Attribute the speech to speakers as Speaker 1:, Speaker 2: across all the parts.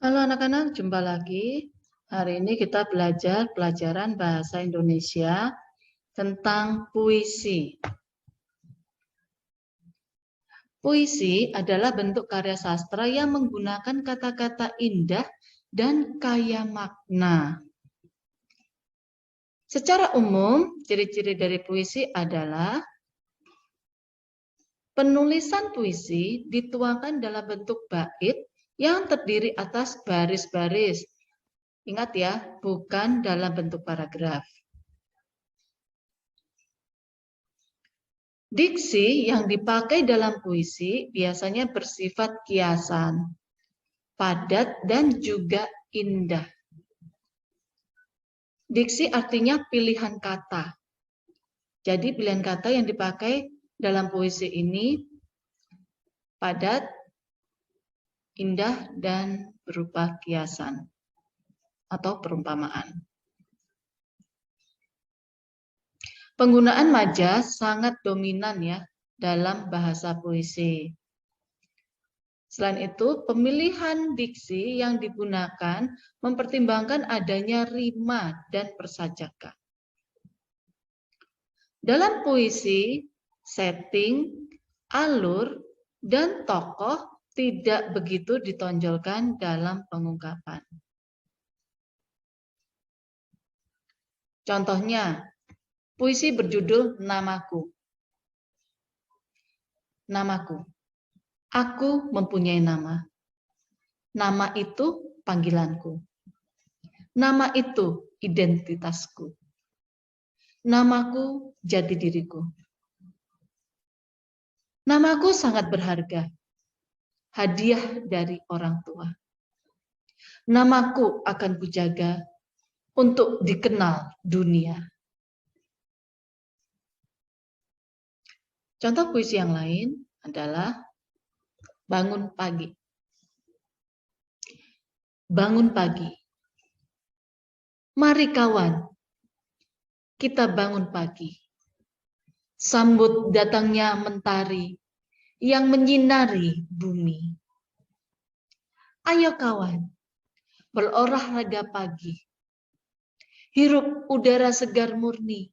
Speaker 1: Halo anak-anak, jumpa lagi. Hari ini kita belajar pelajaran bahasa Indonesia tentang puisi. Puisi adalah bentuk karya sastra yang menggunakan kata-kata indah dan kaya makna. Secara umum, ciri-ciri dari puisi adalah penulisan puisi dituangkan dalam bentuk bait yang terdiri atas baris-baris. Ingat ya, bukan dalam bentuk paragraf. Diksi yang dipakai dalam puisi biasanya bersifat kiasan, padat, dan juga indah. Diksi artinya pilihan kata. Jadi pilihan kata yang dipakai dalam puisi ini padat, indah, dan berupa kiasan atau perumpamaan. Penggunaan majas sangat dominan ya dalam bahasa puisi. Selain itu, pemilihan diksi yang digunakan mempertimbangkan adanya rima dan persajakan. Dalam puisi, setting, alur, dan tokoh tidak begitu ditonjolkan dalam pengungkapan. Contohnya, puisi berjudul Namaku. Namaku. Aku mempunyai nama. Nama itu panggilanku. Nama itu identitasku. Namaku jati diriku. Namaku sangat berharga. Hadiah dari orang tua. Namaku akan kujaga untuk dikenal dunia. Contoh puisi yang lain adalah Bangun pagi. Bangun pagi. Mari kawan, kita bangun pagi. Sambut datangnya mentari yang menyinari bumi. Ayo kawan, berolahraga pagi. Hirup udara segar murni.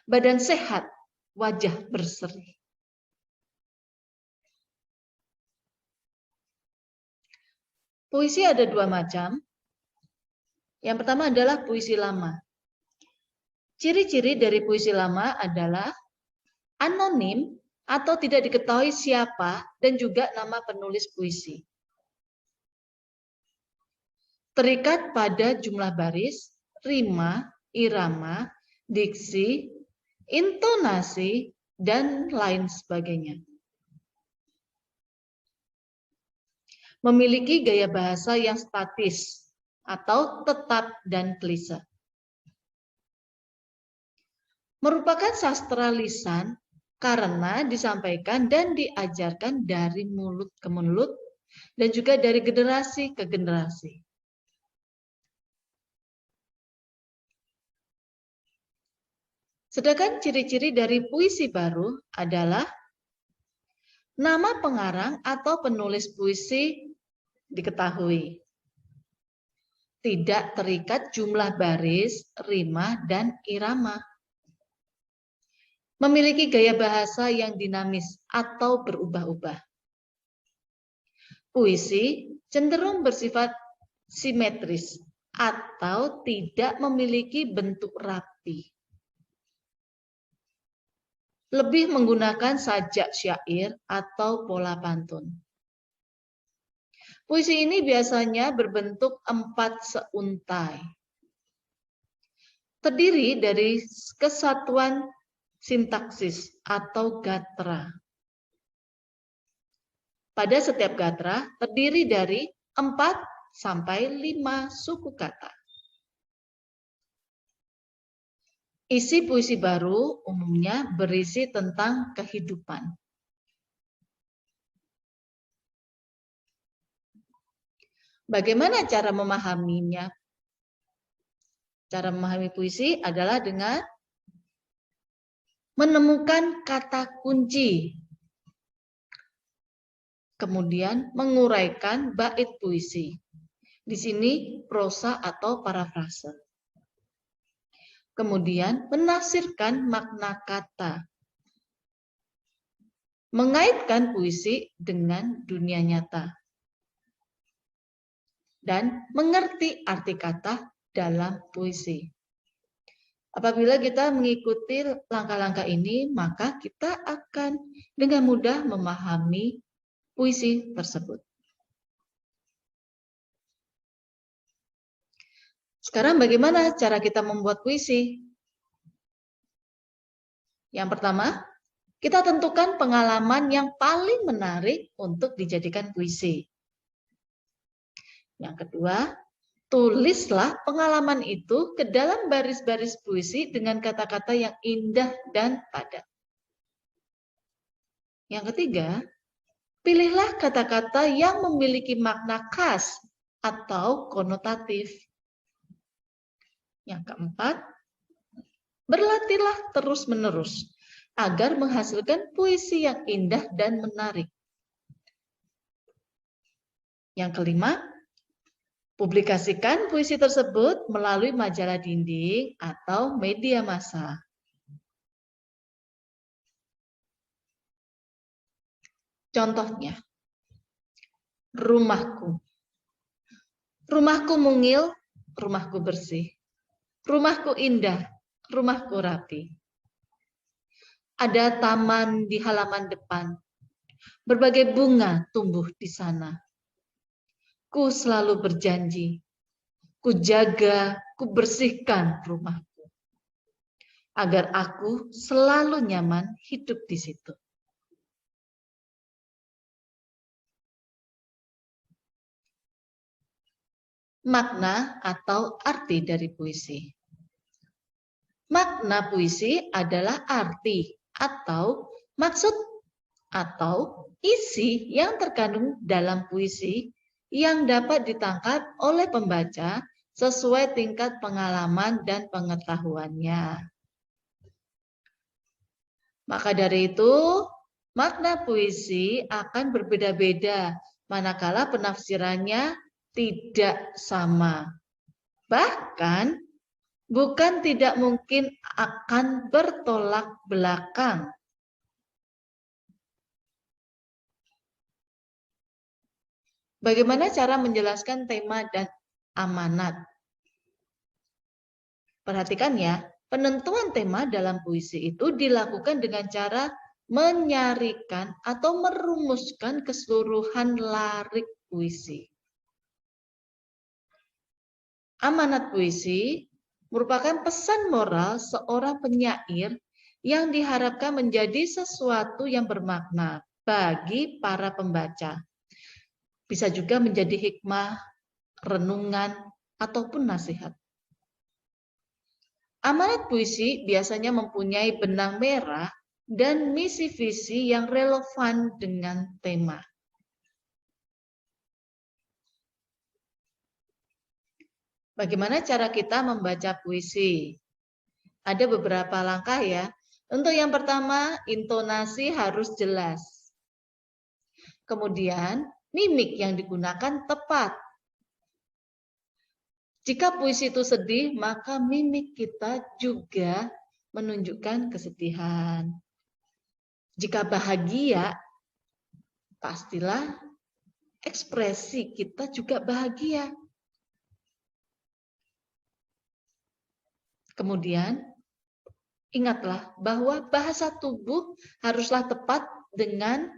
Speaker 1: Badan sehat, wajah berseri. Puisi ada dua macam. Yang pertama adalah puisi lama. Ciri-ciri dari puisi lama adalah anonim atau tidak diketahui siapa dan juga nama penulis puisi. Terikat pada jumlah baris, rima, irama, diksi, intonasi, dan lain sebagainya. Memiliki gaya bahasa yang statis atau tetap dan klise. Merupakan sastra lisan karena disampaikan dan diajarkan dari mulut ke mulut dan juga dari generasi ke generasi. Sedangkan ciri-ciri dari puisi baru adalah nama pengarang atau penulis puisi diketahui. Tidak terikat jumlah baris, rima, dan irama. Memiliki gaya bahasa yang dinamis atau berubah-ubah. Puisi cenderung bersifat simetris atau tidak memiliki bentuk rapi. Lebih menggunakan sajak syair atau pola pantun. Puisi ini biasanya berbentuk 4 seuntai. Terdiri dari kesatuan sintaksis atau gatra. Pada setiap gatra terdiri dari 4 sampai 5 suku kata. Isi puisi baru umumnya berisi tentang kehidupan. Bagaimana cara memahaminya? Cara memahami puisi adalah dengan menemukan kata kunci, kemudian menguraikan bait puisi, Di sini prosa atau parafrase. Kemudian menafsirkan makna kata. Mengaitkan puisi dengan dunia nyata. Dan mengerti arti kata dalam puisi. Apabila kita mengikuti langkah-langkah ini, maka kita akan dengan mudah memahami puisi tersebut. Sekarang bagaimana cara kita membuat puisi? Yang pertama, kita tentukan pengalaman yang paling menarik untuk dijadikan puisi. Yang kedua, tulislah pengalaman itu ke dalam baris-baris puisi dengan kata-kata yang indah dan padat. Yang ketiga, pilihlah kata-kata yang memiliki makna khas atau konotatif. Yang keempat, berlatihlah terus-menerus agar menghasilkan puisi yang indah dan menarik. Yang kelima, publikasikan puisi tersebut melalui majalah dinding atau media massa. Contohnya, rumahku. Rumahku mungil, rumahku bersih. Rumahku indah, rumahku rapi. Ada taman di halaman depan. Berbagai bunga tumbuh di sana. Ku selalu berjanji, ku jaga, ku bersihkan rumahku, agar aku selalu nyaman hidup di situ. Makna atau arti dari puisi. Makna puisi adalah arti atau maksud atau isi yang terkandung dalam puisi yang dapat ditangkap oleh pembaca sesuai tingkat pengalaman dan pengetahuannya. Maka dari itu, makna puisi akan berbeda-beda manakala penafsirannya tidak sama. Bahkan, bukan tidak mungkin akan bertolak belakang. Bagaimana cara menjelaskan tema dan amanat? Perhatikan ya, penentuan tema dalam puisi itu dilakukan dengan cara menyarikan atau merumuskan keseluruhan larik puisi. Amanat puisi merupakan pesan moral seorang penyair yang diharapkan menjadi sesuatu yang bermakna bagi para pembaca. Bisa juga menjadi hikmah, renungan, ataupun nasihat. Amanat puisi biasanya mempunyai benang merah dan misi visi yang relevan dengan tema. Bagaimana cara kita membaca puisi? Ada beberapa langkah ya. Untuk yang pertama, intonasi harus jelas. Kemudian, mimik yang digunakan tepat. Jika puisi itu sedih, maka mimik kita juga menunjukkan kesedihan. Jika bahagia, pastilah ekspresi kita juga bahagia. Kemudian, ingatlah bahwa bahasa tubuh haruslah tepat dengan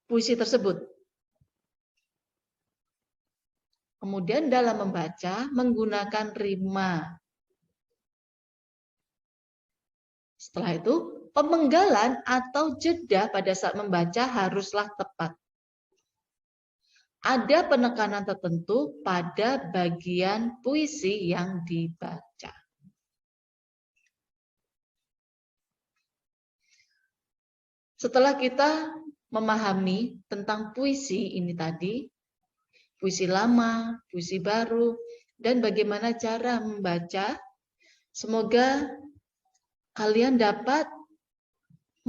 Speaker 1: puisi tersebut. Kemudian dalam membaca menggunakan rima. Setelah itu, pemenggalan atau jeda pada saat membaca haruslah tepat. Ada penekanan tertentu pada bagian puisi yang dibaca. Setelah kita memahami tentang puisi ini tadi, puisi lama, puisi baru, dan bagaimana cara membaca, semoga kalian dapat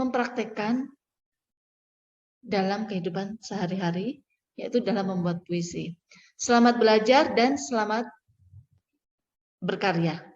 Speaker 1: mempraktekkan dalam kehidupan sehari-hari, yaitu dalam membuat puisi. Selamat belajar dan selamat berkarya.